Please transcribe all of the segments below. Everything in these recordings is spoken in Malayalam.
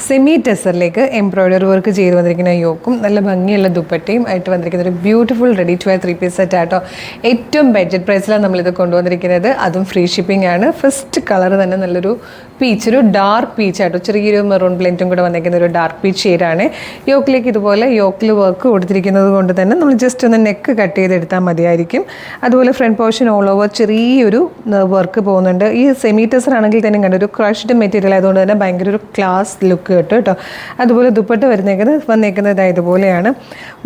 സെമി ടെസറിലേക്ക് എംബ്രോയ്ഡറി വർക്ക് ചെയ്ത് വന്നിരിക്കുന്ന യോക്കും നല്ല ഭംഗിയുള്ള ദുപ്പട്ടയും ആയിട്ട് വന്നിരിക്കുന്ന ഒരു beautiful ready to wear 3 piece set ആട്ടോ. ഏറ്റവും ബഡ്ജറ്റ് പ്രൈസിലാണ് നമ്മളിത് കൊണ്ടുവന്നിരിക്കുന്നത്. അതും ഫ്രീ ഷിപ്പിംഗ് ആണ്. ഫസ്റ്റ് കളർ തന്നെ നല്ലൊരു പീച്ച്, ഒരു ഡാർക്ക് പീച്ച് ആട്ടോ. ചെറിയൊരു മെറൂൺ ബ്ലെൻഡും കൂടെ വന്നിരിക്കുന്ന ഒരു ഡാർക്ക് പീച്ച് ഷെയ്ഡാണ്. യോക്കിലേക്ക് ഇതുപോലെ യോക്കിൽ വർക്ക് കൊടുത്തിരിക്കുന്നത് കൊണ്ട് തന്നെ നമ്മൾ ജസ്റ്റ് ഒന്ന് നെക്ക് കട്ട് ചെയ്തെടുത്താൽ മതിയായിരിക്കും. അതുപോലെ ഫ്രണ്ട് പോർഷൻ ഓൾ ഓവർ ചെറിയൊരു വർക്ക് പോകുന്നുണ്ട്. ഈ സെമി ടെസർ ആണെങ്കിൽ തന്നെ കണ്ട ഒരു ക്രഷ്ഡ് മെറ്റീരിയൽ ആയതുകൊണ്ട് തന്നെ ഭയങ്കര ഒരു ക്ലാസ് ലുക്ക് കിട്ടും കേട്ടോ. അതുപോലെ ദുപ്പട്ട വന്നേക്കുന്നത് ഇതുപോലെയാണ്.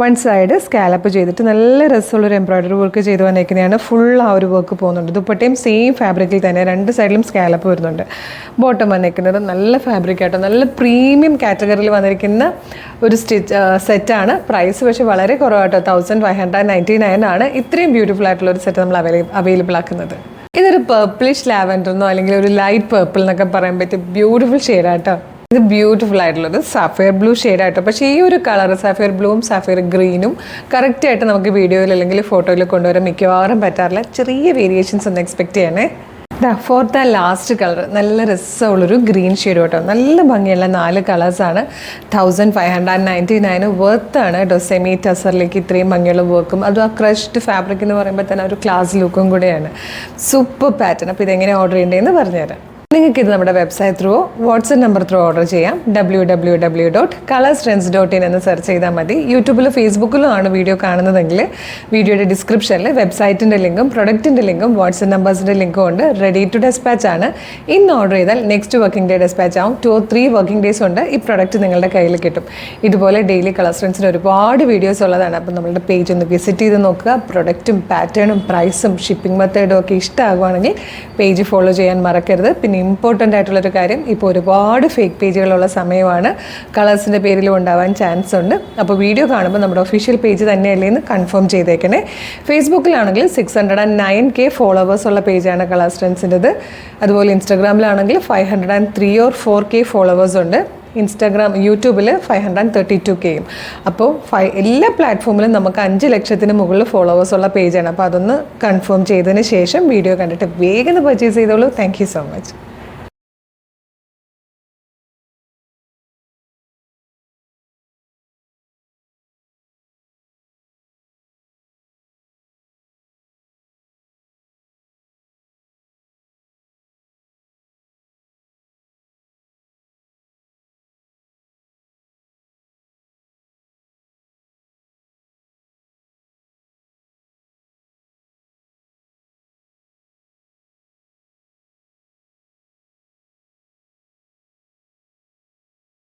വൺ സൈഡ് സ്കാലപ്പ് ചെയ്തിട്ട് നല്ല രസമുള്ളൊരു എംബ്രോയ്ഡറി വർക്ക് ചെയ്ത് വന്നേക്കുന്നതാണ്. ഫുൾ ആ ഒരു വർക്ക് പോകുന്നുണ്ട്. ദുപ്പട്ടയും സെയിം ഫാബ്രിക്കിൽ തന്നെ രണ്ട് സൈഡിലും സ്കാലപ്പ് വരുന്നുണ്ട്. ബോട്ടം വന്നേക്കുന്നത് നല്ല ഫാബ്രിക് ആട്ടോ. നല്ല പ്രീമിയം കാറ്റഗറിയിൽ വന്നിരിക്കുന്ന ഒരു സെറ്റാണ്. പ്രൈസ് പക്ഷേ വളരെ കുറവാട്ടോ. 1599 ആണ്. ഇത്രയും ബ്യൂട്ടിഫുൾ ആയിട്ടുള്ള ഒരു സെറ്റ് നമ്മൾ അവൈലബിൾ ആക്കുന്നത്. ഇതൊരു പേർപ്പിളിഷ് ലാവൻഡറെന്നോ അല്ലെങ്കിൽ ഒരു ലൈറ്റ് പേർപ്പിൾ എന്നൊക്കെ പറയാൻ പറ്റിയ ബ്യൂട്ടിഫുൾ ഷെയ്ഡാട്ടോ. ഇത് ബ്യൂട്ടിഫുൾ ആയിട്ടുള്ളത് സാഫയർ ബ്ലൂ ഷെയ്ഡായിട്ടോ. പക്ഷേ ഈ ഒരു കളർ സാഫയർ ബ്ലൂവും സാഫയർ ഗ്രീനും കറക്റ്റായിട്ട് നമുക്ക് വീഡിയോയിൽ അല്ലെങ്കിൽ ഫോട്ടോയിൽ കൊണ്ടുവരാൻ മിക്കവാറും പറ്റാറില്ല. ചെറിയ വേരിയേഷൻസ് ഒന്ന് എക്സ്പെക്ട് ചെയ്യണേ. ഫോർത്ത് ആൻഡ് ലാസ്റ്റ് കളർ നല്ല രസമുള്ളൊരു ഗ്രീൻ ഷെയ്ഡ് കേട്ടോ. നല്ല ഭംഗിയുള്ള 4 കളേഴ്സാണ്. 1599 വർത്ത് കേട്ടോ. സെമി ടെസറിലേക്ക് ഇത്രയും ഭംഗിയുള്ള വർക്കും അതും ആ ക്രഷ്ഡ് ഫാബ്രിക് എന്ന് പറയുമ്പോൾ തന്നെ ഒരു ക്ലാസ് ലുക്കും കൂടെയാണ്. Super pattern. അപ്പോൾ ഇതെങ്ങനെ ഓർഡർ ചെയ്യേണ്ടതെന്ന് പറഞ്ഞുതരാം. നിങ്ങൾക്ക് ഇത് നമ്മുടെ website through WhatsApp number through order ചെയ്യാം. www.colorstrends.in എന്ന് സെർച്ച് ചെയ്താൽ മതി. യൂട്യൂബിലും ഫേസ്ബുക്കിലും ആണ് വീഡിയോ കാണുന്നതെങ്കിൽ വീഡിയോയുടെ ഡിസ്ക്രിപ്ഷനിൽ വെബ്സൈറ്റിൻ്റെ ലിങ്കും പ്രൊഡക്റ്റിൻ്റെ ലിങ്കും വാട്സപ്പ് നമ്പേഴ്സിൻ്റെ ലിങ്കും ഉണ്ട്. റെഡി ടു ഡെസ്പാച്ച് ആണ്. ഇന്ന് ഓർഡർ ചെയ്താൽ നെക്സ്റ്റ് വർക്കിംഗ് ഡേ ഡെസ്പാച്ച് ആവും. 2 or 3 വർക്കിംഗ് ഡേയ്സ് ഉണ്ട് ഈ പ്രൊഡക്റ്റ് നിങ്ങളുടെ കയ്യിൽ കിട്ടും. ഇതുപോലെ ഡെയിലി കളർ ട്രെൻഡ്സിന് ഒരുപാട് വീഡിയോസ് ഉള്ളതാണ്. അപ്പോൾ നമ്മളുടെ പേജ് ഒന്ന് വിസിറ്റ് ചെയ്ത് നോക്കുക. പ്രൊഡക്റ്റും പാറ്റേണും പ്രൈസും ഷിപ്പിംഗ് മെത്തേഡും ഒക്കെ ഇഷ്ടമാകുവാണെങ്കിൽ പേജ് ഫോളോ ചെയ്യാൻ മറക്കരുത്. പിന്നെ ഇമ്പോർട്ടൻ്റ് ആയിട്ടുള്ളൊരു കാര്യം, ഇപ്പോൾ ഒരുപാട് ഫേക്ക് പേജുകളുള്ള സമയമാണ്. കളേഴ്സിൻ്റെ പേരിലും ഉണ്ടാവാൻ ചാൻസ് ഉണ്ട്. അപ്പോൾ വീഡിയോ കാണുമ്പോൾ നമ്മുടെ ഒഫീഷ്യൽ പേജ് തന്നെയല്ലേ എന്ന് കൺഫേം ചെയ്തേക്കണേ. ഫേസ്ബുക്കിലാണെങ്കിൽ 609K ഫോളോവേഴ്സ് ഉള്ള പേജാണ് കളേഴ്സ് ട്രെൻഡ്സിൻ്റെത്. അതുപോലെ ഇൻസ്റ്റാഗ്രാമിലാണെങ്കിൽ 503 or 4K ഫോളോവേഴ്സ് ഉണ്ട്. യൂട്യൂബിൽ 532Kയും. അപ്പോൾ എല്ലാ പ്ലാറ്റ്ഫോമിലും നമുക്ക് 5 ലക്ഷത്തിന് മുകളിൽ ഫോളോവേഴ്സ് ഉള്ള പേജാണ്. അപ്പോൾ അതൊന്ന് കൺഫേം ചെയ്തതിന് ശേഷം വീഡിയോ കണ്ടിട്ട് വേഗം പർച്ചേസ് ചെയ്തോളൂ. Thank you so much.